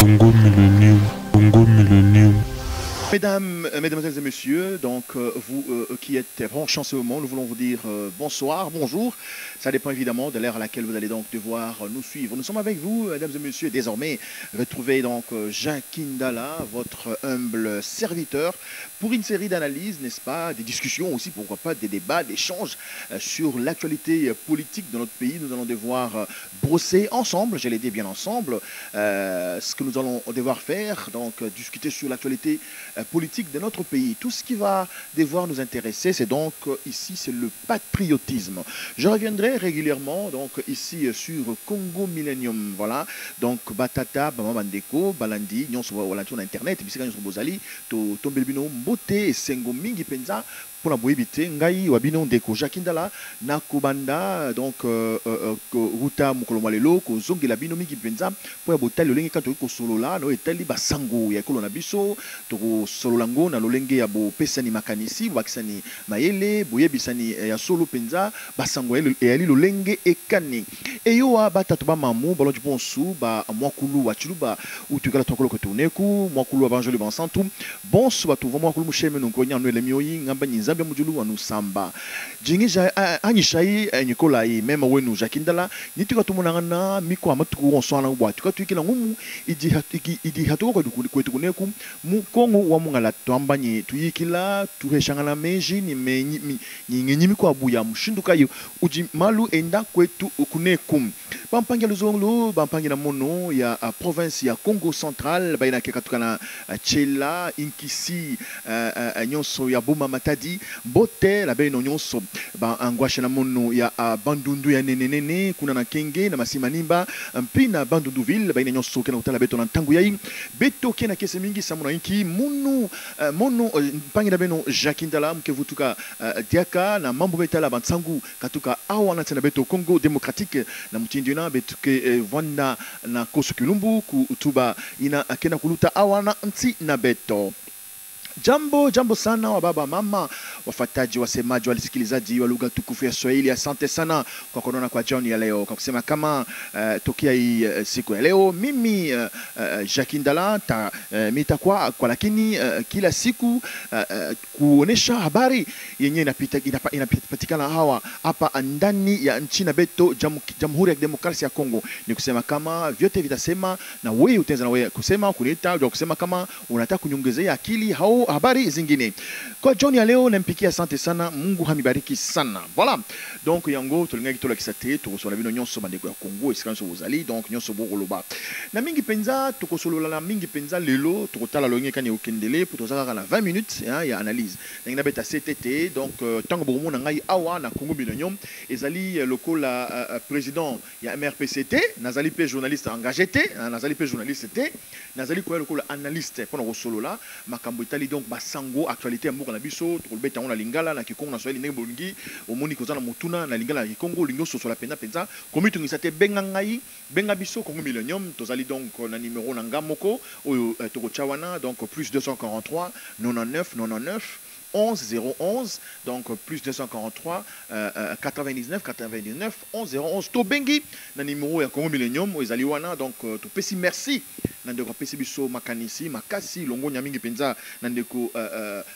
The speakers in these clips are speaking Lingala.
Congo Millennium, Congo Millennium. Mesdames, mesdemoiselles et messieurs, donc vous qui êtes branchés en ce moment, nous voulons vous dire bonsoir, bonjour. Ça dépend évidemment de l'heure à laquelle vous allez donc devoir nous suivre. Nous sommes avec vous, mesdames et messieurs, désormais retrouvez donc Jacques Ndala, votre humble serviteur, pour une série d'analyses, n'est-ce pas, des discussions aussi, pourquoi pas, des débats, des échanges sur l'actualité politique de notre pays. Nous allons devoir brosser ensemble, j'allais dire bien ensemble, ce que nous allons devoir faire, donc discuter sur l'actualité politique de notre pays. Tout ce qui va devoir nous intéresser, c'est donc ici, c'est le patriotisme. Je reviendrai régulièrement donc ici sur Congo Millennium, voilà. Donc Batata, Bamabandeko, Balandi, Nyon sur internet, Bisika Nyon sur Bozali, Tombelbino, Mbote, Sengo Mingi Penza. Pour la boibité, ngai wabino ndeko Jacques Ndala na kubanda donc ruta mukolomwalelo ko zongela bino mingi penza pour ya botal lolenge kato ko solola no etali basango ya kolona biso to sololango na lolenge ya bo pesani makanisi bakisani mayele boyebisani ya solo penza basango ya lolenge ekani eyo wa batatu ba mamu balo ponsu ba mwakulu wa chuluba utukala tokolo ko tuneku mwakulu wa banjoli bansantu bonso batu mwakulu musheme no konya no elemioyi ngamba nzambe mujulu wanu samba jingisha anyishai nikolai mema wenu Jacques Ndala nituka tumunangana miko amatuku onswana ubwa tukatwikila ngumu idi hatuko kwetu kuneku mukongo wa mungala twambanye tuyikila tuheshangana meji ni nyinyi miko abuya mushinduka yo uji malu enda kwetu kuneku bampangi luzonglu bampangi na mono ya province ya Congo Central baina kekatukana Chela Inkisi nyonso ya Boma Matadi bote la beno nyonso ba angwasha na mono ya bandundu ya nenenene kuna na kenge na masimanimba mpina bandundu ville baina nyonso kana utala beto na ntangu yayi beto kena kese mingi samuna inki mono mpangi na beno Jacques Ndala mkevutuka diaka na mambo betala bantsangu katuka awa na tena beto Congo démocratique na mutindina betuke vanda na kosukulumbu kutuba ina kena kuluta awa na nti na beto. Jambo sana wa baba mama wafataji wasemaji walisikilizaji wa lugha tukufu ya Swahili. Asante sana kwa kuona kwa jioni ya leo, kwa kusema kama tokea hii siku ya leo mimi Jacques Ndala mitakuwa kwa lakini kila siku kuonesha habari yenye inapatikana hapa ndani ya nchi na beto Jamhuri ya Demokrasia ya Kongo. Ni kusema kama vyote vitasema na wewe utaanza na wewe kusema kuleta au kusema kama unataka kunyongezea akili hao habari zingine. Kwa Johnny ya leo nampikia asante sana, Mungu hamibariki sana. Voilà. Donc yango tulinga kitola kisate tukosola bino nyonso bandeko ya Kongo esikanso bozali donc nyonso bokoloba. Na mingi penza tukosolola na mingi penza lelo tukotala longe kanye okendele pour tozaka na 20 minutes ya analyse. Ngina beta CTT donc tango bomo na ngai awa na Congo Millennium ezali lokola président ya MRPCT, nazali pe journaliste engagé té, nazali pe journaliste té, nazali ko lokola analyste pour kosolola makambo itali donc basango actualité ya mboka na biso tokobeta ngona lingala na kikongo na Swahili ndenge bolingi omoni kozana mutuna na lingala ya kikongo lingo soso la pena penza komitu ngisate benga ngai benga biso Congo Millennium tozali donc na numéro na ngamoko oyo tokochawana donc plus 243 99 11 011 donc plus 243 99 11 011 to bengi na numéro ya Congo Millennium ezali wana donc to pesi merci nandeko pesi biso makanisi makasi longo nyamingi penza nandeko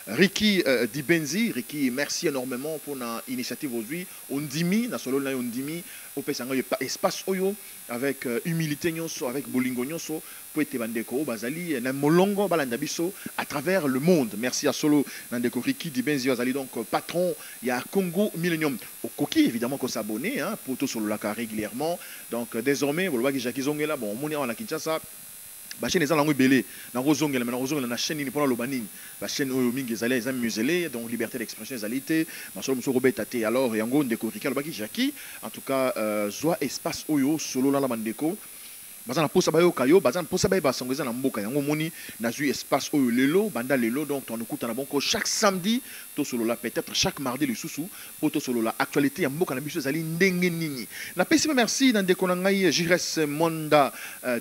Ricky Dibenzi Ricky, merci énormément pour la initiative aujourd'hui ondimi na solo na ondimi au pesanga espace oyo avec humilité nyonso avec bolingo nyonso pour être bandeko bazali na molongo balanda biso à travers le monde. Merci à solo nandeko Ricky Dibenzi bazali donc patron ya Congo Millennium au coquille évidemment qu'on s'abonner hein pour tout solo la régulièrement donc désormais bolwa ki Jacques Zongela bon moni on la Kinshasa ba chaîne ezala ngo belé na rozongela na rozongela na chaîne ni pona lobanini ba chaîne oyo mingi ezali ezami muselé donc liberté d'expression ezalité masolo muso robeta te alors yango ndeko Ricky lobaki Jackie en tout cas joie espace oyo solo la bandeko bazana posa bayo kayo bazana posa bayo basongeza na mboka yango moni na ju espace oyo lelo banda lelo donc on écoute na bonko chaque samedi to solo la peut-être chaque mardi le sousou pour to solo la actualité ya mboka na biso zali ndenge nini na pesi merci na ndeko na ngai Jires Monda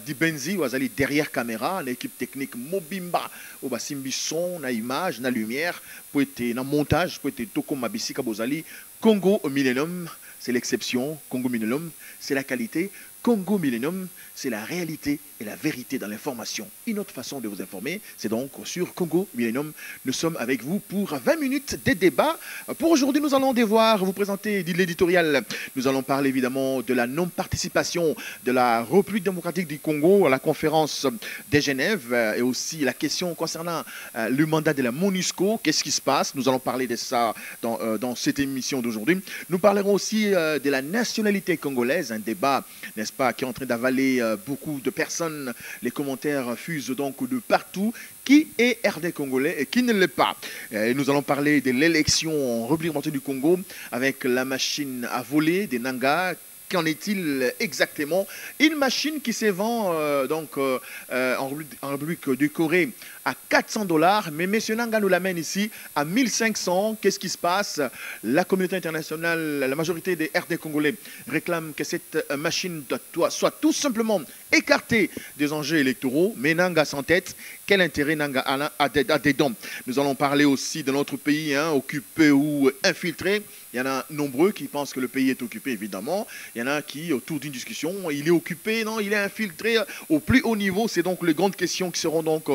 Dibenzi wazali derrière caméra l'équipe technique Mobimba au basimbi son na image na lumière pour être na montage pour être toko mabisika bozali Congo Millennium c'est l'exception Congo Millennium c'est la qualité Congo Millennium, c'est la réalité et la vérité dans l'information. Une autre façon de vous informer, c'est donc sur Congo Millennium. Nous sommes avec vous pour 20 minutes de débat. Pour aujourd'hui, nous allons devoir vous présenter l'éditorial. Nous allons parler évidemment de la non-participation de la République démocratique du Congo à la conférence de Genève et aussi la question concernant le mandat de la MONUSCO. Qu'est-ce qui se passe? Nous allons parler de ça dans cette émission d'aujourd'hui. Nous parlerons aussi de la nationalité congolaise, un débat, n'est-ce pas, qui est en train d'avaler beaucoup de personnes. Les commentaires fusent donc de partout. Qui est RD congolais et qui ne l'est pas? Et nous allons parler de l'élection en République démocratique du Congo avec la machine à voler des Nanga. Qu'en est-il exactement? Une machine qui se vend en République du Corée à 400 $, mais M. Nanga nous l'amène ici à 1500. Qu'est-ce qui se passe? La communauté internationale, la majorité des RD congolais réclament que cette machine soit tout simplement écartée des enjeux électoraux, mais Nanga s'entête. Quel intérêt Nanga a dedans? Nous allons parler aussi de notre pays, occupé ou infiltré. Il y en a nombreux qui pensent que le pays est occupé, évidemment. Il y en a qui, autour d'une discussion, il est occupé, non, il est infiltré au plus haut niveau. C'est donc les grandes questions qui seront donc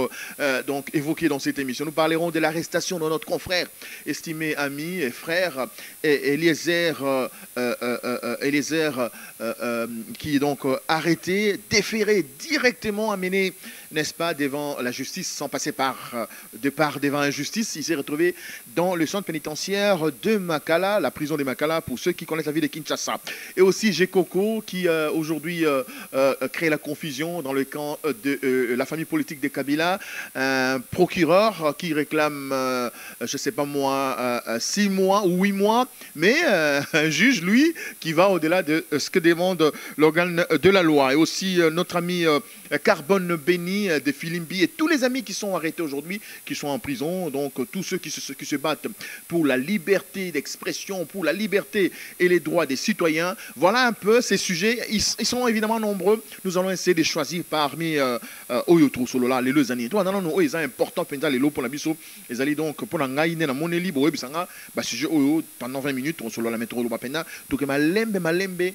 évoquées dans cette émission. Nous parlerons de l'arrestation de notre confrère, estimé ami et frère, Eliezer, qui est donc arrêté, déféré, directement amené, n'est-ce pas, devant la justice, sans passer devant la justice. Il s'est retrouvé dans le centre pénitentiaire de Makala, la prison de Makala, pour ceux qui connaissent la ville de Kinshasa. Et aussi Gekoko, qui aujourd'hui crée la confusion dans le camp de la famille politique de Kabila. Un procureur qui réclame, je ne sais pas moi, 6 mois ou 8 mois, mais un juge, lui, qui va au-delà de ce que demande l'organe de la loi. Et aussi notre ami Carbone Béni de Filimbi et tous les amis qui sont arrêtés aujourd'hui, qui sont en prison, donc tous ceux qui se battent pour la liberté d'expression, pour la liberté et les droits des citoyens. Voilà un peu ces sujets. Ils sont évidemment nombreux. Nous allons essayer de choisir parmi Oyotrou Solola, les deux années. Non, non, ils sont importants pour la biso. Ils allaient donc pour la ngaïne, la monnaie libre, sujet pendant 20 minutes, on se la mettra au bapena. Donc, malembe.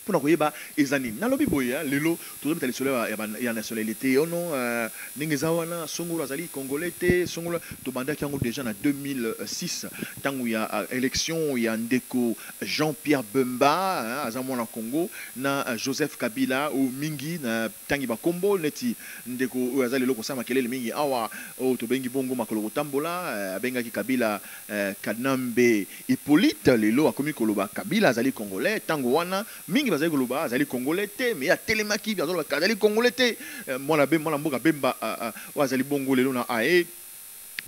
Pour nous voir les années. Dans le biboya, lelo, tout le monde il y a nationalité. Oh non, n'engezawana, songolo azali congolais, songolo. Tout banda qui a déjà en 2006, tant où il y a élection, il y a Ndeko Jean-Pierre Bemba, azamon en Congo, na Joseph Kabila ou Mingi, na Tangiba Kombo, neti Ndeko azali loko sama kelele Mingi awa, oh to bengi bongo makolo tambola, benga ki Kabila Kanambe Hippolyte, lelo a commis koloba Kabila azali congolais, tango wana Mingi bazali koloba azali congolais te, mais ya telemaki azali congolais te. Mwana mboka bemba azali bongo lelo na ae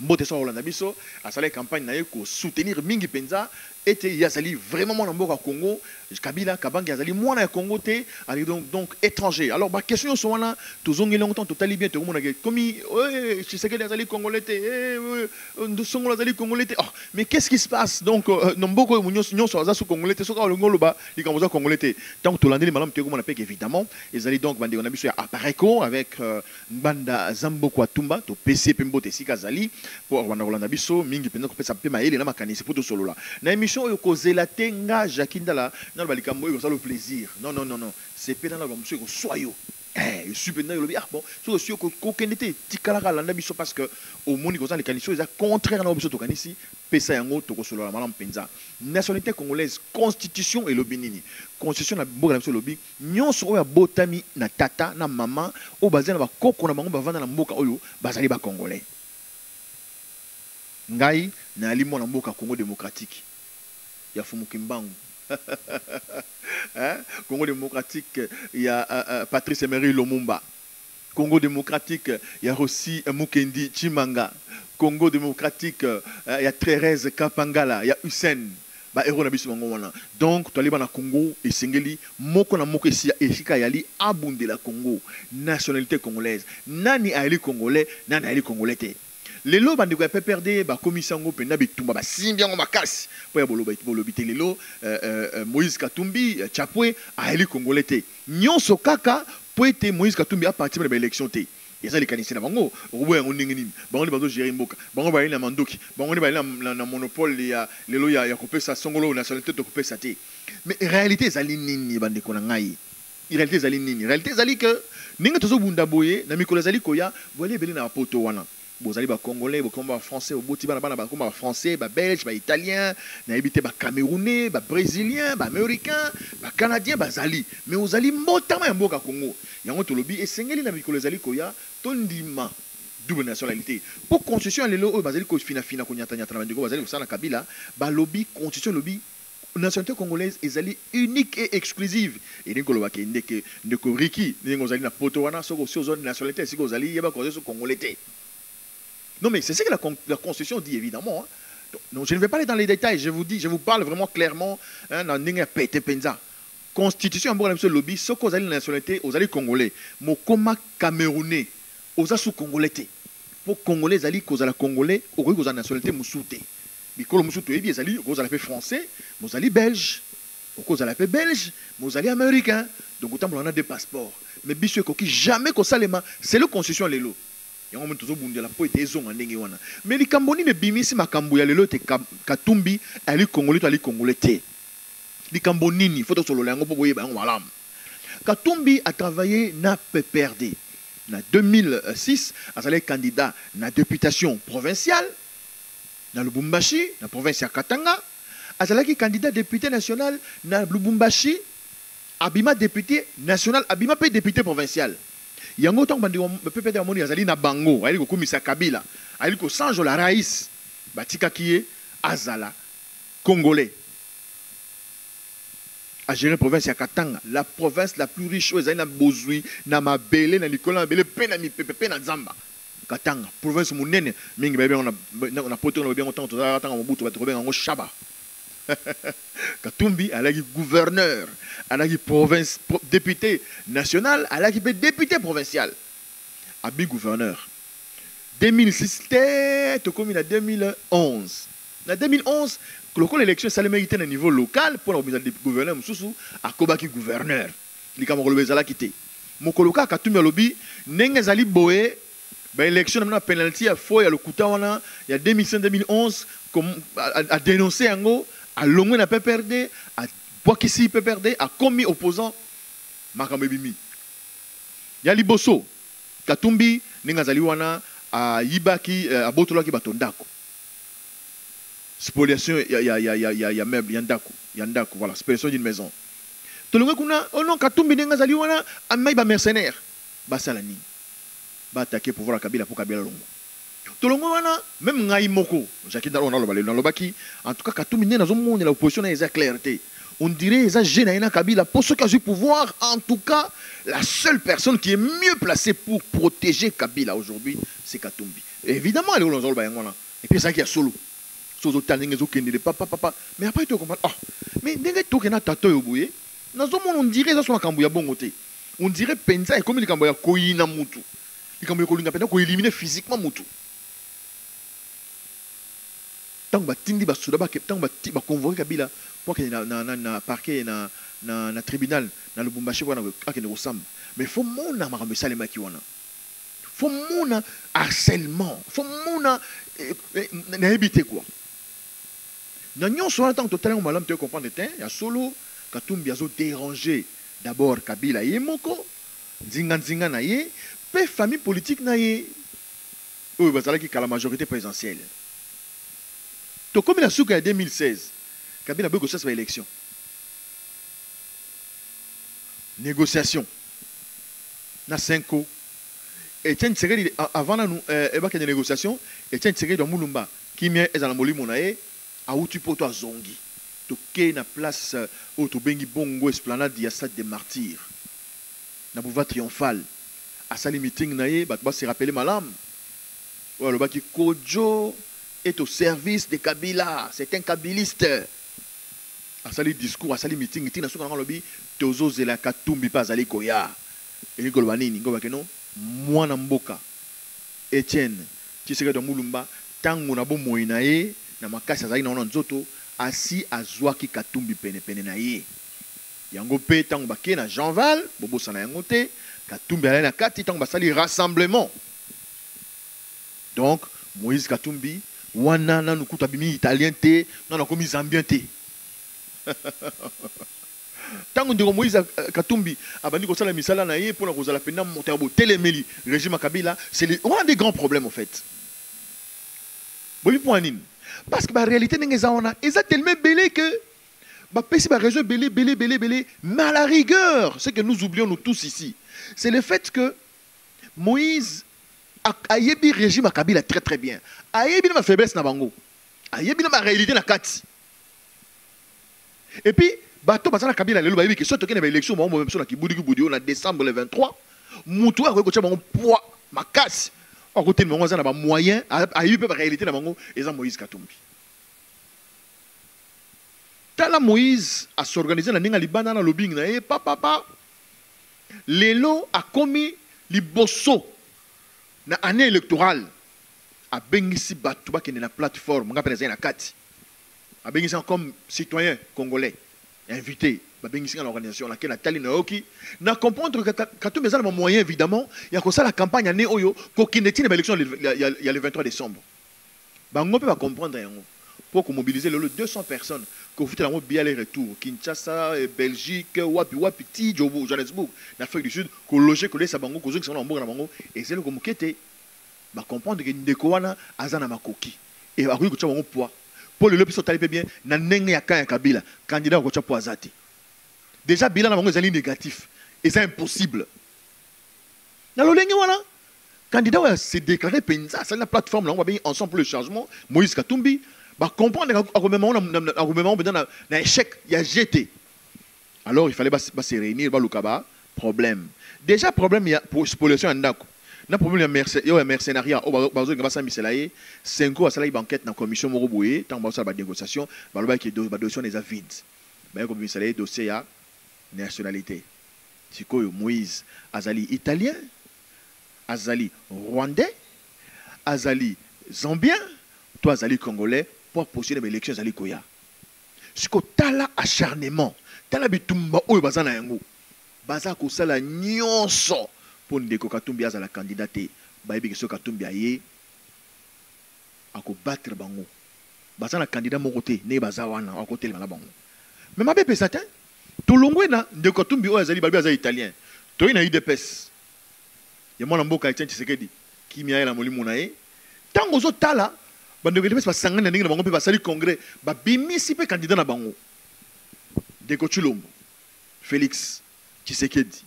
mbote so Holanda biso asala campagne na ye ko soutenir mingi penza était yazali vraiment mwana mboka Congo. Kabila Kabangi azali mwana ya Congo te, ali donc étranger. Alors ba question so wana tozongeli longtemps totali bien to mona comme je sais que azali congolais te, de songola azali congolais te. Oh, mais qu'est-ce qui se passe donc nomboko munyo so azasu congolais te, so ka ngolo ba likamboza congolais te. Donc to landeli malam te ko mona pek évidemment, ils allaient donc bande on a biso ya apareko avec banda Zamboko Atumba to PC pembo te sikazali pour banda Rolanda biso mingi penza ko pesa pe maele na makanisi poto solo la. Na émission yo kozela tenga Jakindala non, ça le plaisir. Non, non, non, non. C'est pédant là, monsieur, soyez. Je suis pédant, je dis, ah bon, c'est qu'aucun été, Tikalaka, l'andabiso, parce que au monde, les canissons, ils sont contraires à l'objet de Kanissi, Pesa Yango, Toko Solo, la Malam Penza. Nationalité congolaise, constitution et lobby. Constitution, la Boga, le lobby. Nyon Soro, Botami, na Tata, na Maman, au Bazan, na Koko, na Bango, Bavana, na Mboka, Oyo, Bazali, ba Congolais. Ngai, na Alimo, na Mboka, Congo démocratique. Ya Fumukimbangu. Congo démocratique, il y a Patrice Emery Lumumba. Congo démocratique, il y a aussi Mukendi Chimanga. Congo démocratique, il y a Thérèse Kapangala, il y a Hussein. Donc, tu as na Congo et Sengeli, moko na moko esika yali abunde la Congo, nationalité congolaise. Nani aeli congolais, nani aeli congolais te. Les lots bandi ko perdre ba commission ngo penda bitumba ba simbia ngo makasi po ya bolobité les lots Moïse Katumbi Chapwe a élu congolais te nyonso kaka po ete Moïse Katumbi a partir de l'élection te yeza les kanisi na bango robo ya ndenge nini bango bazo gérer mboka bango ba na mandoki bango ba na monopole ya les lots ya kopesa songolo nationalité de kopesa te mais réalité ezali nini bandi ko na ngai réalité zali nini réalité zali que ninga tozo bunda boye na mikolo zali koya voyez belé na poto wana bozali ba congolais ba komba français oboti bana bana ba komba français ba belge ba italien na ebité ba camerounais ba brésilien ba américain ba canadien ba zali mais ozali mbotama ya mboka Congo yango tolobi esengeli na mikolo zali koya tondima double nationalité pour constitution lelo o bazali ko fina ko nyata nyata na bandeko bazali ko sala kabila ba lobby constitution lobby nationalité congolaise ezali unique et exclusive et ndeko lobaki ndeke ndeko riki ndeko zali na poto wana soko sur zone nationalité siko zali yeba ko zo congolais. Non mais c'est ce que la constitution dit évidemment hein. Donc je ne vais pas aller dans les détails, je vous dis, je vous parle vraiment clairement dans ndenge pété penza. Constitution en bon lobby soko zali nationalité aux ali congolais mokoma camerounais aux sous congolais. Pour congolais zali kozala congolais au kozala nationalité musuté. Bikolo musuto ebi zali kozala pe français, mozali belge, kozala pe belge, mozali américain. Donc autant on a deux passeports. Mais biso koki jamais ko salema, c'est le constitution lelo. Yango mtu zo bundia la po ete ezonga ndenge wana. Mais li kamboni ne bimisi makambo ya lelo te katumbi ali congolais to ali congolais te. Li kambonini faut to solo yango po boyeba yango malamu. Katumbi a travaillé na PPRD. En 2006, il a été candidat à la députation provinciale dans Lubumbashi, dans la province de Katanga. Il a été candidat député national dans Lubumbashi, Abima député national, Abima peut député provincial. Il y a un autre PPRD qui a été na Bango, il a été commis à Kabila, il a été Sanjo la Raïs, Batika Kie, Azala, Congolais. À gérer la province de Katanga, la province la plus riche, ils ont besoin na mabele na Nicolas mabele pena mi pepe na Zamba. Katanga, province munene, mingi bébé on a poté on a bien autant tanga mobutu ba trober en Shaba. Katumbi a été gouverneur, a été province député national, a été député provincial. A été gouverneur. 2006 tête comme en 2011. En 2011 l'élection ça mérité à niveau local pour le gouverneur Moussou à Kobaki gouverneur. Les Camerounais zala quitté. Mokoloka Katumbi lobby nengezali boé ba élection na penalty à foi à le kuta wana il y a 2005 2011 comme à dénoncer ango à longwe na PPRD à Bwakisi PPRD à commis opposant Makambe Bimi. Ya liboso Katumbi nengezali wana à Yibaki à Botolaki batondako. Spoliation, il y a meuble, il y a ndako, voilà, spoliation d'une maison. Tout le monde kuna, oh non, Katumbi nenga zali wana, amai ba mercenaire, ba salani, ba attaquer pour voir Kabila pour Kabila longo. Tout le monde wana, même ngai moko, Jacques Dalo on a le baki, en tout cas Katumbi nenga zomo la opposition na eza clarté. On dirait eza gêné Kabila pour ceux qui ont du pouvoir, en tout cas la seule personne qui est mieux placée pour protéger Kabila aujourd'hui, c'est Katumbi. Évidemment, elle est dans le wana. Et puis ça qui a solo. Mais après tu comprends ah mais ndenge tokena tato yo boye on dirait ça soit kambo ya bongote on dirait penza et comme les kambo ya koyina mutu les kambo ya kolinga pena ko éliminer physiquement mutu tant ba tindi ba suda ba tant ba convoquer Kabila pour que na parquet na tribunal na Lubumbashi wana akene osamba mais faut mona makambe salema ki wana faut mona harcèlement faut mona na éviter quoi. Nous avons tant que nous avons comprendre il y a solo Katumbi a dérangé d'abord Kabila Yemoko, Nzinga na ye, pe famille politique na ye. Oui, parce que la majorité présidentielle. Donc comme il a su qu'en 2016, Kabila a beaucoup de élection. Négociation. Na 5 ans. Etienne Tshisekedi avant nous des négociations, Etienne Tshisekedi de Mulumba qui est dans la Molimonae. A outu poto a zongi toke na place au to bengi bongo esplanade ya stade des martyrs na boulevard triomphal a sali meeting na ye bat ba se rappeler malam ou le baki Kodjo est au service de Kabila, c'est un kabiliste a sali discours a sali meeting tina soka ngalo bi tozo zela Katumbi pas ali koya et ngolo banini ngoba keno mwana mboka Etienne Tshisekedi de Mulumba tango na bo moina ye na makasi azali na nzoto asi azwaki Katumbi pene na ye yango pe tango bake na Jean-Val bobosa na yango te Katumbi ala na kati tango basali rassemblement donc Moïse Katumbi wana nanu kuta bimi italien te nana komi zambien te Tant que Moïse Katumbi a banni comme ça la misala na ye pour la peine monter au téléméli régime Kabila, c'est un des grands problèmes en fait. Parce que la réalité n'est pas tellement belé que la raison belé, mais à la rigueur, ce que nous oublions nous tous ici, c'est le fait que Moïse a yébi régime à Kabila très très bien. A yébi ma faiblesse na bango. A yébi ma réalité na kati. Et puis bato basana Kabila lelo bayebi que soto kena ba élection mo même so na kibudi en décembre le 23, mutu a ko tcha bango poids makasi. À côté de moi, on a des moyens à y avoir réalité dans Bango et ça Moïse Katumbi. Tala Moïse a s'organisé dans le Liban dans le lobbying na papa Lelo a commis les bosso na année électorale a bengisi batuba qui est na plateforme on appelle ça na kati a bengisi comme citoyen congolais invité a bengisi dans l'organisation laquelle a tali na oki na comprendre que Katumbi a des moyens évidemment il y a comme ça la campagne année oyo ko kineti na élection il y a le 23 décembre bango peut pas comprendre pour mobiliser le 200 personnes que vous avez bien les retours Kinshasa Belgique wapi ti Johannesburg l'Afrique du Sud que loger que les sabango que sont en bango et c'est le comme kete ba comprendre que ndeko wana azana makoki et ba ko tcha bango poids pour le lepiso talibé bien na ndenge ya Kabila candidat ko tcha poids azati déjà bilan na bango est négatif et c'est impossible na lo ndenge wana candidat s'est déclaré penza c'est la plateforme là on va bien ensemble pour le changement Moïse Katumbi bah comprendre argument dans un échec il y a jeté alors il fallait se réunir bah lukaba problème déjà problème il y a pour spoliation andako na problème il y a mercenariat au bazo ngaba sa miselaye 5 ans ça la banquette dans commission moroboye tant ba ça ba négociation bah le ba qui dossier les vide bah comme miselaye dossier ya nationalité sikoyo Moïse azali italien azali rwandais azali zambien toi azali congolais pour postuler les élections azali koya siko tala acharnement tala bitumba oyo bazana yango baza ko sala nyonso pour ndeko Katumbi azala candidaté bayebi que so Katumbi aye ako battre bango bazana candidat mon côté ne baza wana à côté la bango mais mabe pesata to longwe na ndeko Katumbi oyo azali babi azali italien to ina UDPS ya mwana mboka Etienne Tshisekedi qui miaye la molimo na ye tango zo tala bande que pas sangana ninga bango pe basali congrès ba bimisi pe candidat na bango Deko Chulombo Félix Tshisekedi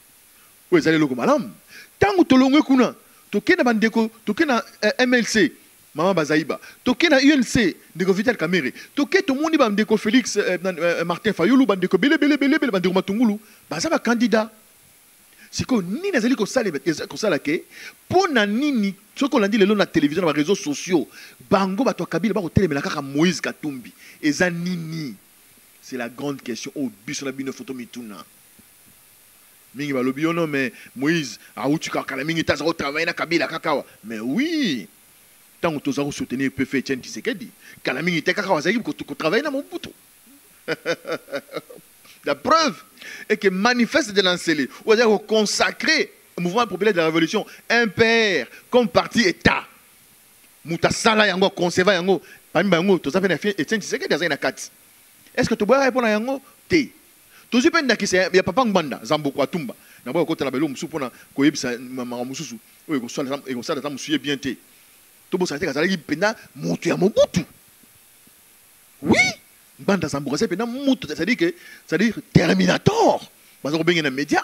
ou ezali loko malam tango tolongwe kuna tokena bandeko tokena MLC Mama Bazaïba tokena UNC ndeko Vital Kamerhe toke to moni bandeko Félix Martin Fayulu bandeko bele bandeko Matungulu baza ba candidat siko nini azali ko sala ke pona nini soko landi lelo na télévision na réseaux sociaux bango bato Kabila ba ko telemela kaka Moïse Katumbi eza nini c'est la grande question au biso na bino photo mituna mingi balobi ono mais Moïse auti kaka la mingi taza ko travailler na Kabila kakawa mais oui tant que toza soutenir peut faire Etienne Tshisekedi kala mingi te kaka wazaki ko travailler na Mobutu. La preuve est que manifeste de l'Ancélé, ou dire consacrer au mouvement populaire de la révolution, un père comme parti État. Moutasala yango, conserva yango, parmi bango, tout ça fait un Etienne Tshisekedi dans une carte. Est-ce que tu peux répondre à yango? T. Tout ce qui il y a papa Mbanda, Zambo Kwatumba. Na ba ko tala belo musupona ko yebisa mama mususu. O ko sala e ko sala ta musuye bien te. To bo sa te ka sala ki penda mutu ya Mobutu. Oui. Banda Zamboura, c'est c'est-à-dire Terminator. Parce qu'on a un média.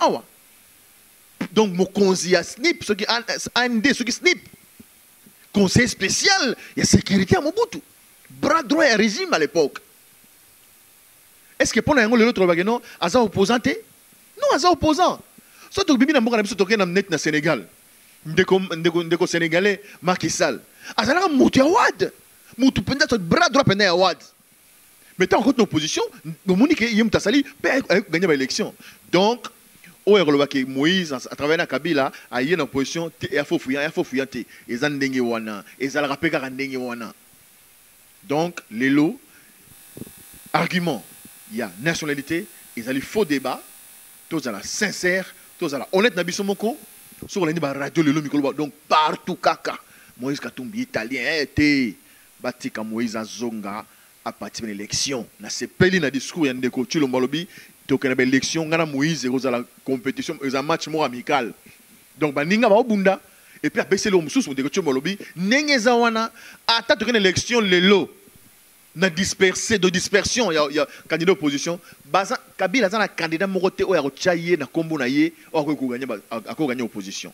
Donc, mon conseiller SNIP, ceux qui AND, ceux qui SNIP, conseil spécial, il y a sécurité à Mobutu. Bras droit à régime à l'époque. Est-ce que pour l'autre bagano, Aza opposant? Non, Aza opposant. Surtout que Bibi n'a pas net na Sénégal. Ndeko Sénégalais, Macky Sall. Aza là, Moutou Awad. Moutou Penda, bras droit Penda Awad. Mais tant qu'en opposition, nous avons dit que Yem Tassali peut gagner l'élection. Donc, Moïse, à travers la Kabila, a eu une opposition, il faut fouiller, ils ont dengue wana, ils ont rappelé qu'à dengue wana. Donc, les lots, argument, il y a nationalité, ils ont eu faux débat, tous à la sincère, tous à la honnête Nabisomoko, sur la radio, le micro, donc partout, kaka. Moïse Katumbi, italien, était Batika Moïse Azonga. À partir de l'élection, na sepeli na discours yandeko Chilombo lobi Donc, il y a une élection, Moïse, il y a la compétition, il y a un match amical. Donc, il y a un et puis, après, c'est l'homme sous, il y a un lobby. Il y a une élection, na dispersé de dispersion il y a candidat opposition baza Kabila za na candidat mokote o ya kochaye na kombo na ye o ko gagner opposition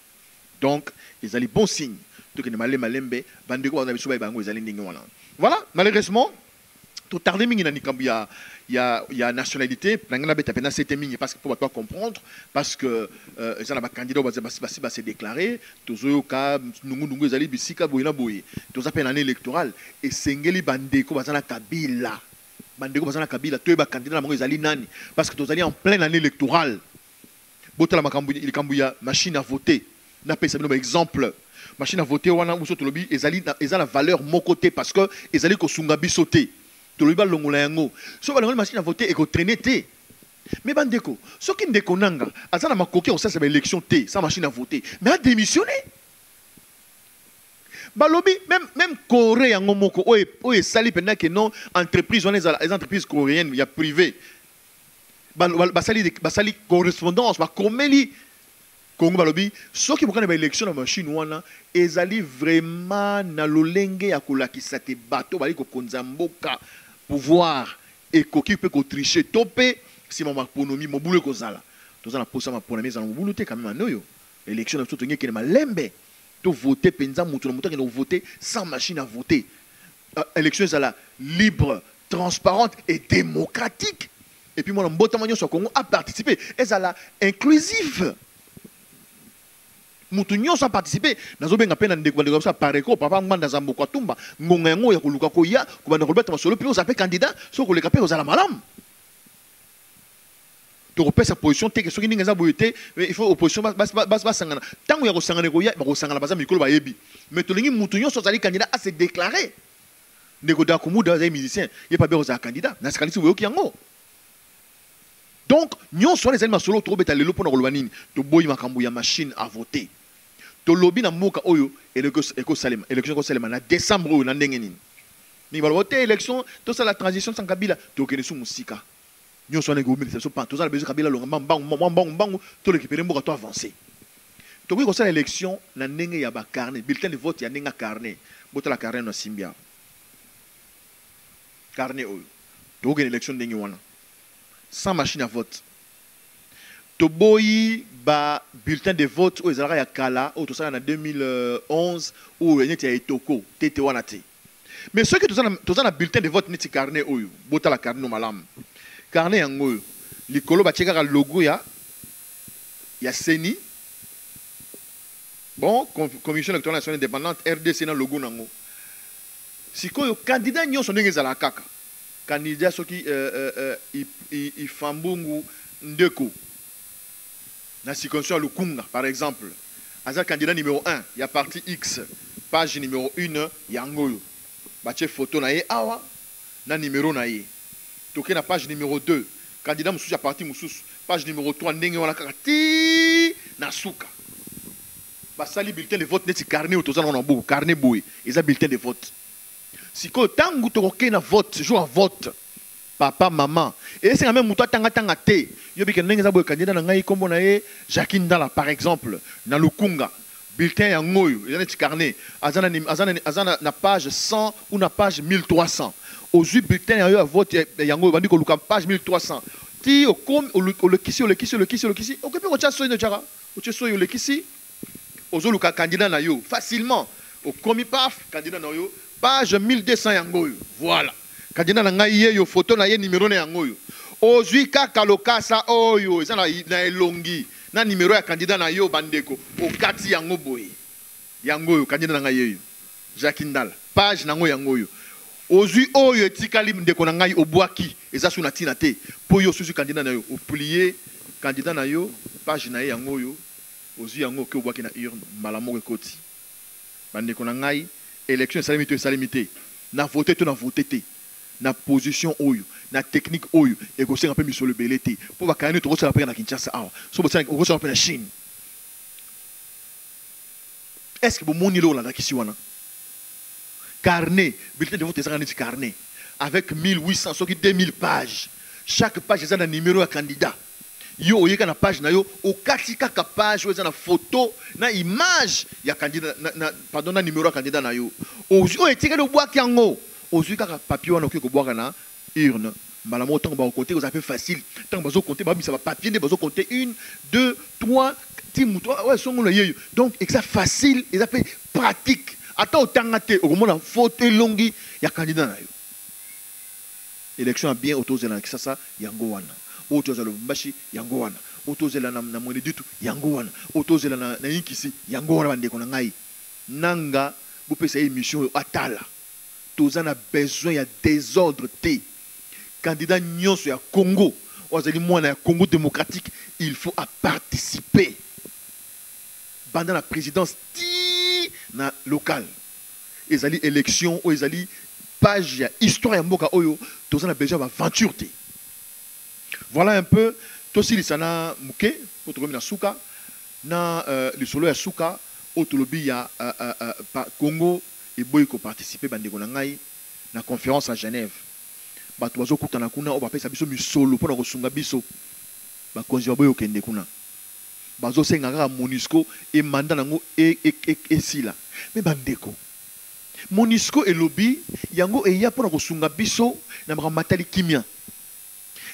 donc ils allaient bon signe to que malembe bandeko ba na biso ba bango ils allaient ndingi wana voilà malheureusement tout tardé mingi na nikambu ya nationalité nangana beta pena c'était mingi parce que pour pas comprendre parce que ils ont ba candidat ba se déclarer tozo ka nungu ezali bisika boyina boye toza pe année électorale et sengeli bandeko bazana Kabila to ba candidat na bango ezali nani parce que tozali en pleine année électorale botala makambu likambu ya machine à voter na pesa bino exemple machine à voter wana uso tolobi ezali la valeur mokoté parce que ezali ko sunga bisoté tolobi longola yango so ba machine à voter et ko traîner té mais bandeko so ki ndeko nanga azana makoki on ça élection té sans machine à voter mais a démissionné balobi même Corée yango moko oye sali pendant que non entreprise on les entreprises coréennes il y a privé basali correspondance ba komeli Congo balobi soki bokana ba élection na machine wana ezali vraiment na lolenge ya kolakisa te bato bali ko konza mboka pouvoir et koki peut ko tricher topé si ma économie mobulu ko zala tozana posa ma pona meza mobulu te quand même anoyo élection na tout ngeke na malembe to voter penza mutu na mutu ki no voter sans machine à voter élection zala libre transparente et démocratique et puis moi mbota manyo so Congo a participé ezala inclusive mutu nyonso a participé nazobenga pena ndeko ndeko sa pareko papa nganda za mboko tumba ngonga yango ya koluka ko ya kubanda kolbeta masolo puis ozape candidat so koleka pe ozala malam to repère sa position te que soki ninga za boyete il faut opposition bas sangana tango ya ko sangana ko ya ba ko sangana baza mikolo ba yebi mais to lingi mutu nyonso zali candidat a se déclarer ndeko da kumuda za musicien ye pa be oza candidat na sakalisi woyoki yango. Donc, nous sommes les animaux solo trop bêta lelo pour nous nini to boy makambu ya machine à voter. To lobby na moka oyo élection ko salema na décembre oyo na ndenge nini. Ni ba voter élection to ça la transition sans Kabila to kene su musika. Nous sommes les mobilisation pas to ça la besoin Kabila longa mbang to récupérer mboka to avancer. To ko ça l'élection na ndenge ya ba carnet bulletin de vote ya ndenge carnet. Bota la carnet na simbia. Carnet oyo. To kene élection ndenge wana. Sans machine à vote. Toboyi ba bulletin de vote au Ezara ya Kala au en 2011 où il y a Etoko tete wana te. Mais ceux qui tous un bulletin de vote neti carnet oyo bota la carnet no malam. Carnet yango likolo ba tcheka logo ya Seni. Bon, commission électorale nationale indépendante RDC na logo nango. Sikoyo candidat nyonso ndenge ezala kaka. Candidat soki Ifambungu Ndeko na circonscription Lukunga par exemple aza candidat numéro 1 il y a parti X page numéro 1 yangoyo bache photo na ye awa na numéro na ye toke na page numéro 2 candidat mususu ya parti mususu page numéro 3 ndenge wana kaka ti na suka basali bulletin de vote neti carnet otozana na buku carnet boy eza bulletin de vote. Si ko tangu tokoke na vote jour à vote papa maman et c'est quand même muto tanga te yobi ke ndenge za boy candidat na ngai kombo na ye Jacques Ndala par exemple na Lukunga bulletin ya ngoyo eza neti carnet azana na page 100 ou na page 1300 aujourd'hui bulletin ya yo à vote ya ngoyo bandi ko luka page 1300 ti o comme o le kisi o ke pe ko tcha so ino tchaka o tcha so yo le kisi ozo luka candidat na yo facilement au komi paf candidat na yo page 1200 yangoyo voilà candidat na ngai ye yo photo na ye numéro na yangoyo ozwi kaka lokasa oyo eza na elongi na numéro ya candidat na yo bandeko okati yango boye yangoyo candidat na ngai ye yo Jacques Ndala page nango yangoyo ozwi oyo etikali ndeko na ngai obwaki eza suna tina te po yo susu candidat na yo oplier candidat na yo page na ye yangoyo ozwi yango ke obwaki na urne malamo ekoti bandeko na ngai élection salimité na voté to na voté té na position oyo na technique oyo et ko senga pe misolo belete pour ba kane to ko sala pe na Kinshasa awa so botsana ko sala pe na Chine est-ce que vous moni lo la kisi wana carnet bulletin de vote ezanga neti carnet avec 1800 soki 2000 pages chaque page est un numéro de candidat. Yo oyeka na page na yo okati kaka page oza na photo na image ya candidat pardon na numéro ya candidat na yo o etika do bwa kango ozui kaka papier wana okiko bwa na urne mbala mo tango ba compter oza peu facile tango bazo compter ba bisa ba papier ne bazo compter 1 2 3 timuto ouais songo na yeyo donc ça facile et ça fait pratique ata otanga te okomona photo longi ya candidat na yo élection a bien autozela kisasa yango wana autozela Lubumbashi yango wana autozela na mwene ditu yango wana autozela na yinkisi yango wana bandeko na ngai nanga bopesa émission atala tozana besoin ya désordre te candidat nyonso ya Congo ozali mwana ya Congo démocratique il faut à participer pendant la présidence ti na local ezali élection ou ezali page ya histoire ya mboka oyo tozana besoin d'aventure te. Voilà un peu tosi lisana muke pour trouver na suka na le solo ya suka otolobi ya Congo et boy ko participer bandeko na ngai na conférence à Genève bato bazo kutana kuna o ba pesa biso misolo pona ko sunga biso ba konzi ba boyo kende kuna bazo senga ka MONUSCO et mandat nango et sila mais bandeko MONUSCO et lobby yango e ya pona ko sunga biso na matali kimia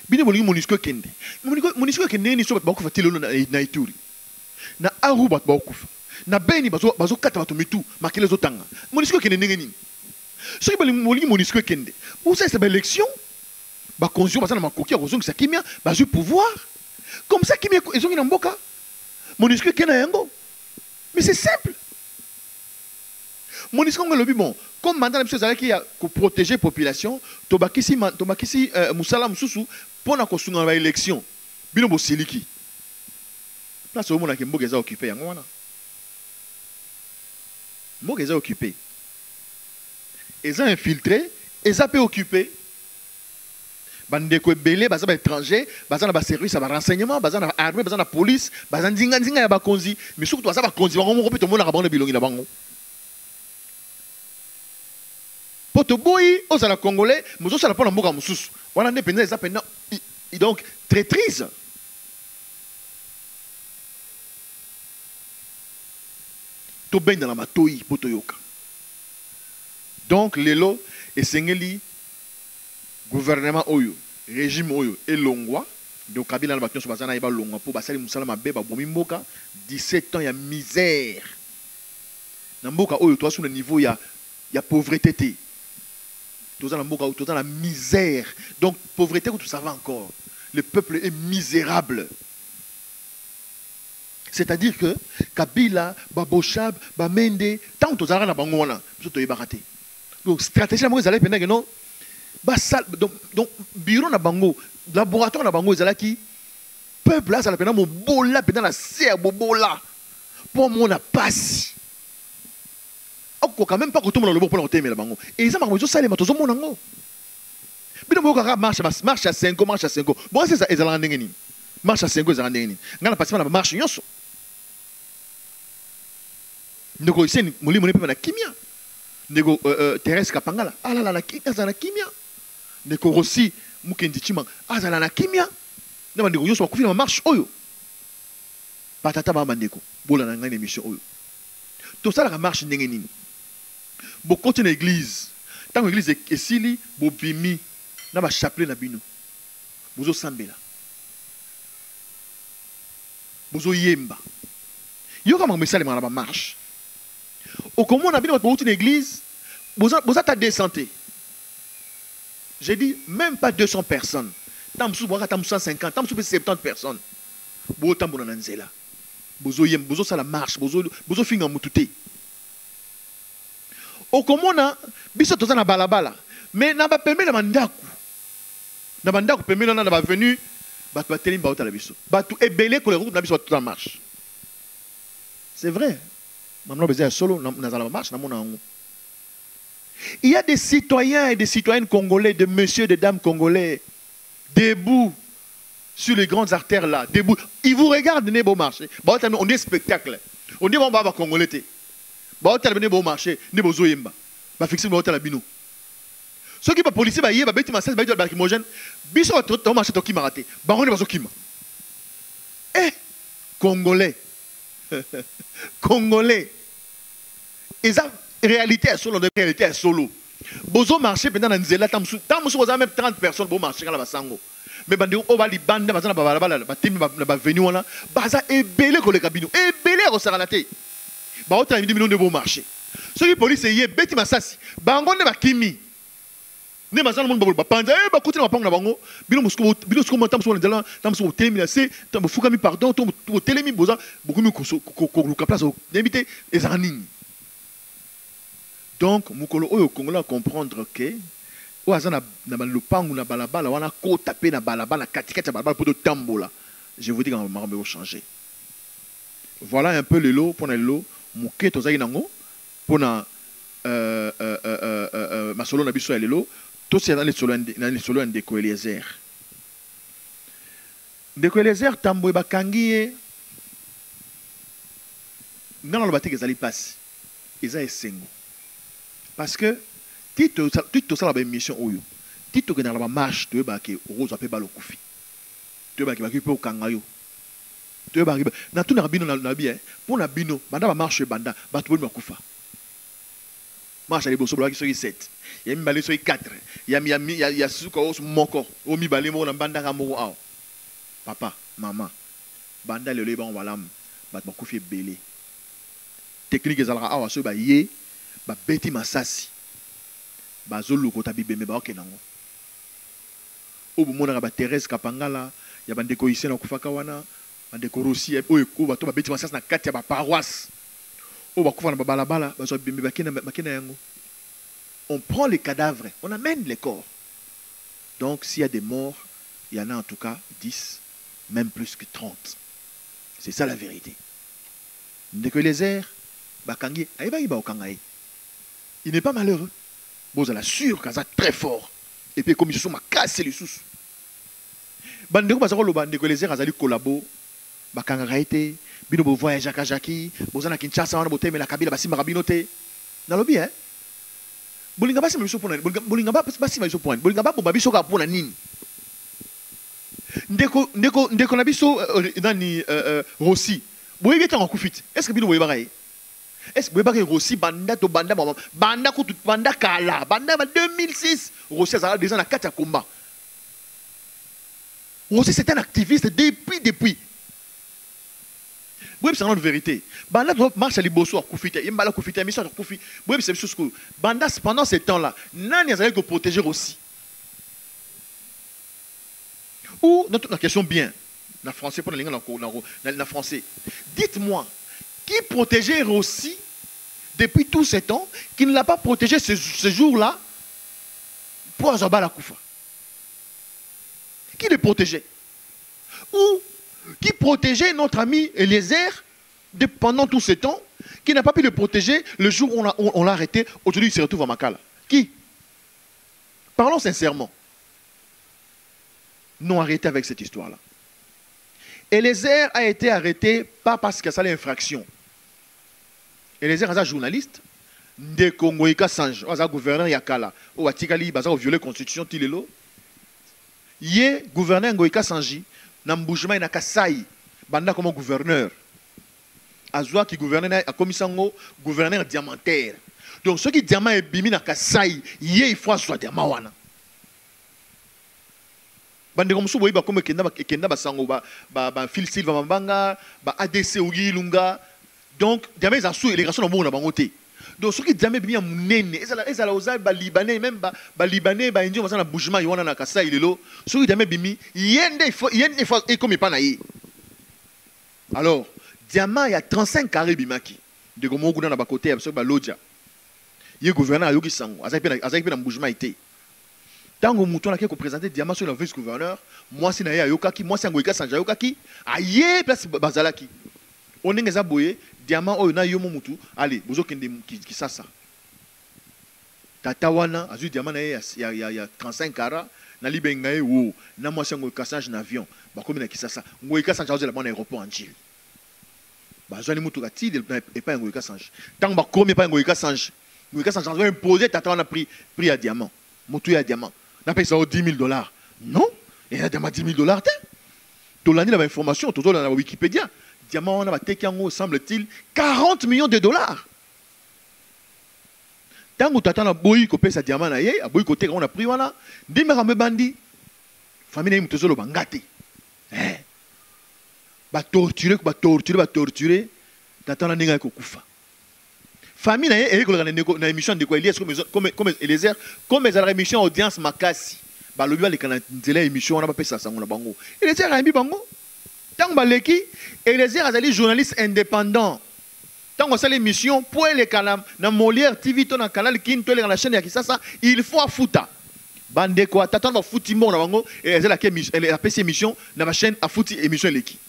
bine bolingi MONUSCO kende MONUSCO kende ni so bato bakufa tilelo na Ituri na Aru bato bakufa na Beni bazo kata bato mitu makele zo tanga MONUSCO kende ndenge nini so ki bolingi MONUSCO kende pour ça c'est élection ba konzio basana makoki ya kozongisa kimia bazu pouvoir comme ça kimia ezongi na mboka MONUSCO kende yango mais c'est simple MONUSCO ngalo bi bon comme mandat na biso qui a ko protéger population to bakisi musala mususu pona ko sunga ba élection bino bo siliki place au mona ke mboka za occupé yango wana mboka za occupé eza infiltré eza pe occupé bandeko ebele baza ba étranger baza na ba service ba renseignement baza na armée baza na police baza ndinga ya bakonzi misuku to baza bakonzi bango moko pe to mona ka bango bilongi na bango poto boyi ozala congolais muzo sala pona mboka mususu wana nde penza eza pena donc traîtrise to benda na matoyi poto yoka donc lelo esengeli gouvernement oyo régime oyo elongwa donc Kabila na bato bazana yeba longwa po basali musala mabe ba bomi mboka 17 ans ya misère na mboka oyo to asu na niveau ya pauvreté te tous dans la misère. Donc, pauvreté, tout ça va encore. Le peuple est misérable. C'est-à-dire que Kabila, Babochab, Bamende, tant que tu as un donc, stratégie, non? Donc, bureau na bango, laboratoire na bango, qui peuple là, ça la peine, mon bola, pendant la serre, bola, pour mon passe. Quand même pas que tout le monde pour le bango et ça m'a ça les matos mon ango bino boka marche à 5 marche à 5 bon c'est ça ezala ndengeni marche à 5 ezala ndengeni ngana participer na marche nyonso ndeko iseni muli pe na kimia ndeko Thérèse Kapangala ala la kimia ndeko Rossi Mukendi Chima azala na kimia na ndeko nyonso bakufi na marche oyo patata ba ndeko bola na ngani émission oyo to ça la marche ndengeni bo continue l'église tant que l'église est sili bo bimi na ba chapelet na bino bozo sambela bozo yemba yo kama mesale na ba marche au comment na bino bo continue l'église boza ta désanté j'ai dit même pas 200 personnes tant msu boka tant 150 tant msu 70 personnes bo tambo na nzela bozo yemba bozo sala marche bozo finga mutute okomona biso toza na balabala mais na ba pemela mandako pemela na ba venu batu batelemi ba otala biso batu ebele ko le route na biso tout en marche c'est vrai mamno besoin solo na za la marche na mona ngo il y a des citoyens et des citoyennes congolais de messieurs de dames congolais debout sur les grandes artères là debout ils vous regardent ne beau marché ba on est spectacle on dit bon ba congolais te ba otala bene bo marché ne bozo yemba ba fixer ba otala bino Ceux qui sont policiers, ils sont bêtis, ils sont lacrymogènes. Ils sont en marché de Kima raté. Baron de Kima. Eh, Congolais. Congolais. Et ça, réalité est solo, réalité est solo. Bozo marché pendant la Nzela, tant que vous avez même 30 personnes pour marcher dans la Basango. Mais bandi on va les bandes, bazana balabala, batim na venu là, baza est belé que les cabinets, est belé au saranaté. Ba autant de millions de bon marché. Ceux qui police y est bêti masasi, bango ne ba kimi. Ne bazana mon ba panda, ba côté na panga bango, bino musko montam sur Nzela, tam sur télémi c'est, tam fuka mi pardon, tam télémi boza, beaucoup mi ko place d'inviter les anines. Donc mukolo oyo Congolais comprendre que je vous dis qu'on va changer. Voilà un peu le lot pour le lot. Mouké tozaï nango pour na ma solo na biso ya le lot. Tout c'est dans les solo de Eliezer. De Eliezer tambo ba kangiye. Ngana lo batike zali passe. Eza esengo. Parce que Tito ça la mission oyo. Tito que dans la marche tu ba ke rose ape ba lokufi. Tu ba ke ba ki pe okangayo. Tu ba na tout na bino na bien pour na bino banda ba marche banda ba tu bo makufa. Marche ali boso ba ki so 7. Ya mi balé so 4. Ya suka os moko. O mi balé mo na banda ka mo aw. Papa, maman. Banda le ba on walam ba makufi belé. Technique ezalaka awa so ba ye ba beti masasi. Bazolo kota bibeme ba okenango. Obu mona ba Thérèse Kapangala, ya bandeko ise na kufaka wana, bandeko Rossi oyo ko bato ba beti masasi na kati ya ba paroisse. O ba kufa na ba balabala, ba so bimbe bakina yango. On prend les cadavres, on amène les corps. Donc s'il y a des morts, il y en a en tout cas 10, même plus que 30. C'est ça la vérité. Ndeko Eliezer bakangi aiba iba okangai. Il n'est pas malheureux. Vous allez sûr qu'il est très fort. Et puis comme ils se sont cassés les sous. Bandeko basako lo bandeko Eliezer azali collabo bakanga été bino bo voyage à Kajaki, bozana Kinshasa wana boteme la Kabila basimba bino te. Nalobi hein. Bolinga basi miso pona bolinga basi miso pona. Bolinga ba bomba biso ka pona nini. Ndeko na biso nani Rossi. Boye beta ngakufiti. Est-ce que bino boye bagaye? Est-ce que vous avez Rossi banda to banda banda ko banda kala banda 2006 Rossi a déjà na 4 combat. Rossi c'est un activiste depuis. Oui, c'est une vérité. Banda marche à Liboso à Koufite, il m'a la Koufite, mission à Koufi. Oui, c'est chose que banda pendant ce temps-là, nani a que protéger Rossi. Ou dans toute la question bien, la français pour la français. Dites-moi. Qui protégeait Rossi depuis tous ces temps, qui ne l'a pas protégé ce jour-là pour Azaba la Koufa? Qui le protégeait? Ou qui protégeait notre ami Eliezer pendant tous ces temps, qui n'a pas pu le protéger le jour où on l'a arrêté, aujourd'hui il se retrouve à Makala? Qui? Parlons sincèrement. Non, arrêtez avec cette histoire-là. Eliezer a été arrêté pas parce qu'il y a une infraction. Eliezer est un journaliste. De Congo Sange, un gouverneur Yakala. Ou Atikali, il a violé la constitution Tilelo. Yé, gouverneur Ngoïka Sanji, Namboujma et Nakasai, Banda comme gouverneur. Azwa qui gouverneur à Komisango, gouverneur diamantaire. Donc ceux qui diamant et bimi Nakasai, yé, il faut soit diamant wana. Bande comme ça, ba comme Kenda Basango, ba Phil Silva Mambanga, ba ADC Ogi Lunga. Donc, diamant ils ont sous les garçons dans le monde. Donc ceux qui diamant bien munene, ils allaient oser ba libanais même ba libanais ba indien basana bougement yona na kasa ilelo. Ceux qui diamant bimi, yende il faut et comme pas naïe. Alors, diamant il y a 35 carrés bimaki. De comme on goûte dans la côté avec ba lodja. Il gouverneur yoki sango, azaki pe na bougement été. Tant que mouton a qui présenté diamant sur le vice-gouverneur, moi c'est naïa yokaki, moi c'est ngoika sanja yokaki, aïe place bazalaki. On est les aboyés, diamant oh na yomo mutu, allez, bozo kende qui ça. Tatawana, azu diamant il y a 35 carats, na libengae wo, na moi c'est ngoika sanja na avion, ba comme na qui ça. Ngoika sanja au bon aéroport en Chili. Ba zoni mutu kati et pas ngoika sanja. Tant ba comme pas ngoika sanja. Ngoika sanja va imposer tatawana prix à diamant. moto ya diamant. Na payé ça $10,000. Non, il y a diamant $10,000. Tu l'as dit dans l'information, tu l'as dans Wikipédia. Diamant, on a été semble-t-il, $40 millions. Tant que tu attends à boy copier sa diamant na ye, à boy côté on a pris voilà, dimera me bandi. Famille na mutozo lo bangate. Ba torturer, t'attends la ninga ko kufa. Famille na ye e ko na émission de quoi Elias comme Eliezer, comme les émission audience makasi. Ba lobi ba le kana nzela émission on a pas pesa sango na bango. Eliezer a mbi bango. Tant ba leki Eliezer azali journaliste indépendant. Tant que c'est l'émission, pour les canaux, dans Molière TV, dans le canal qui est dans la chaîne de ça, il faut à fouta. Bande quoi, t'attends dans foutimon, et elle a fait émission dans ma chaîne à fouti émission l'équipe.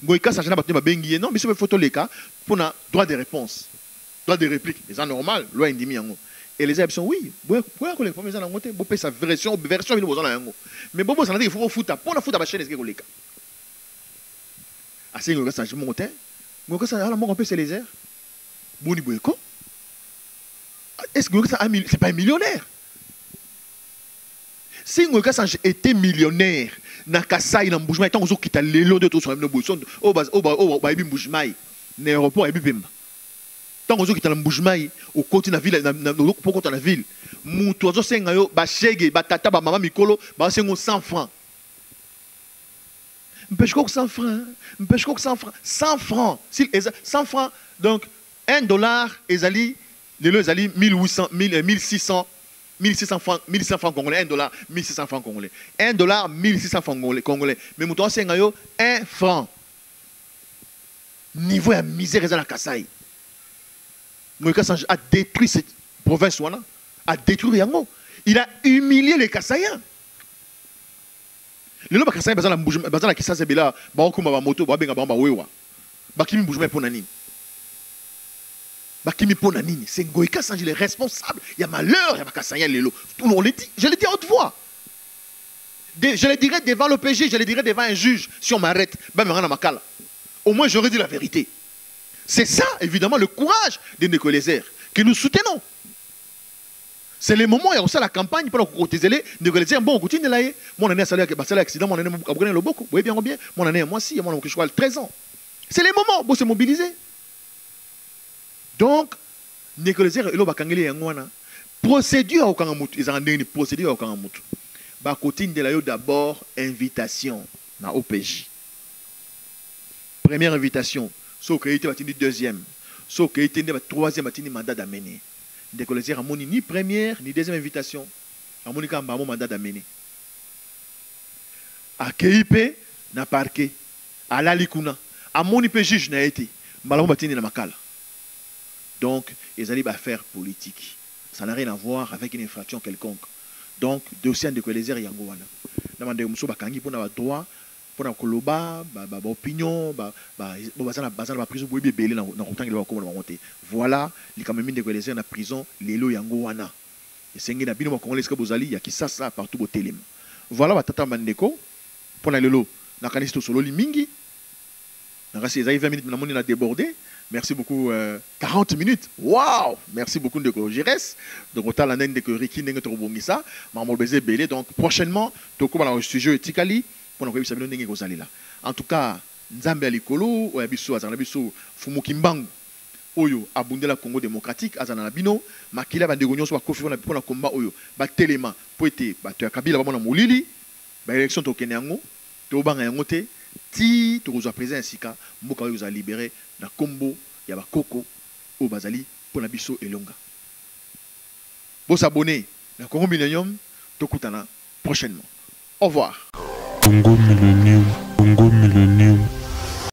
Goïka, ça, je n'ai pas bengi, non, mais c'est une photo les cas pour un droit de réponse, droit de réplique. C'est normal, loi indimi. Et les émissions, oui, pourquoi les premiers en ont été, sa version, il vous en a un mot. Mais bon, ça veut dire qu'il faut fouta, pour la fouta ma chaîne, est-ce que vous les cas. Ah, c'est un ça, je monte. Mais ça a un peu c'est les airs. Boni Boyko. Est-ce que ça c'est pas un millionnaire? Si vous avez été millionnaire, na Kassai na Mbujmai, tant que vous quittez les lots de tout sur le Bousson, au Baïbi Mbujmai, l'aéroport est Bibimba. Tant que vous quittez le Mbujmai, au côté de la ville, pour côté de la ville, Moutozo Sengayo, Bachege, Batata, Maman Mikolo, Basengo 100 francs. M'pêche quoi que 100 francs, m'pêche quoi que 100 francs, 100 francs, 100 francs, donc $1, ezali, les lots ezali 1600 francs, 1600 francs congolais, $1, 1600 francs congolais, $1, 1600 francs congolais, mais mouton c'est 1 franc. Niveau de misère est à la Kassai. Moïka Sanj a détruit cette province, a détruit Yango. Il a humilié les Kassaïens. Le loba Kassai bazala mbujuma bazala kisasa bela ba okuma ba moto ba benga ba wewa ba kimi mbujuma pona nini ba kimi pona nini c'est Goïka Sanji le responsable il y a malheur il y a Kassai lelo tout le monde le dit je le dis à haute voix je le dirai devant l'OPJ je le dirai devant un juge si on m'arrête ba me rana makala au moins j'aurais dit la vérité c'est ça évidemment le courage de Ndeko Eliezer que nous soutenons. C'est le moment où il y a aussi la campagne pour protéger les Eliezer. Bon, continue là. Mon année, ça a l'accident, mon année, vous comprenez le beaucoup. Vous voyez bien, mon année, moi aussi, mon année, je crois, 13 ans. C'est le moment où se mobiliser. Donc, Ndeko Eliezer, il y a une procédure au Kangamut. Ils ont une procédure au Kangamut. Bah, continue de là, d'abord, invitation dans OPJ. Première invitation. Sauf qu'il y a une deuxième. Sauf qu'il y a une troisième mandat d'amener. Ndeko Eliezer a ni première ni deuxième invitation. A moni ka mbamo mandat d'amener. A KIP na parquet. A Lalikuna. A moni pe juge na été. Malamo batini na makala. Donc, ils allaient faire politique. Ça n'a rien à voir avec une infraction quelconque. Donc, dossier Ndeko Eliezer yango wana. Namande muso bakangi pona ba droit pour la koloba, opinion, prison pour bébé dans voilà, les caméras de Eliezer na prison, les lots yango wana. Et c'est ngina bino congolais que bozali ya kisasa partout au télém. Voilà batata mandeko pour la lelo na kanisto solo limingi. Na rasi ezai 20 minutes na moni na débordé. Merci beaucoup 40 minutes. Waouh! Merci beaucoup de Gérès. Donc on t'a la nene de Riki Nenge Torobongisa, Mamol Bézé Belé. Donc prochainement, toko dans le studio Etikali. En tout cas, Nzambe Alikolo, Oyabiso, Azanabiso, Fumukimbangu, Oyo, Abundela Congo démocratique, Azanabino, Makila Bandegonyo, soit Kofi pour la combat Oyo, Batelema, Poete, Batua Kabila, Bamona Moulili, Élection Tokenyango, Tobanga Yangote, Ti, Togozo présent ainsi qu'à Moka Oyo a libéré, na Kombo, Yaba Koko, au Bazali, pour la Bisso et Longa. Bon s'abonner, la Congo Millennium, Tokutana, prochainement. Au revoir. Congo Millennium.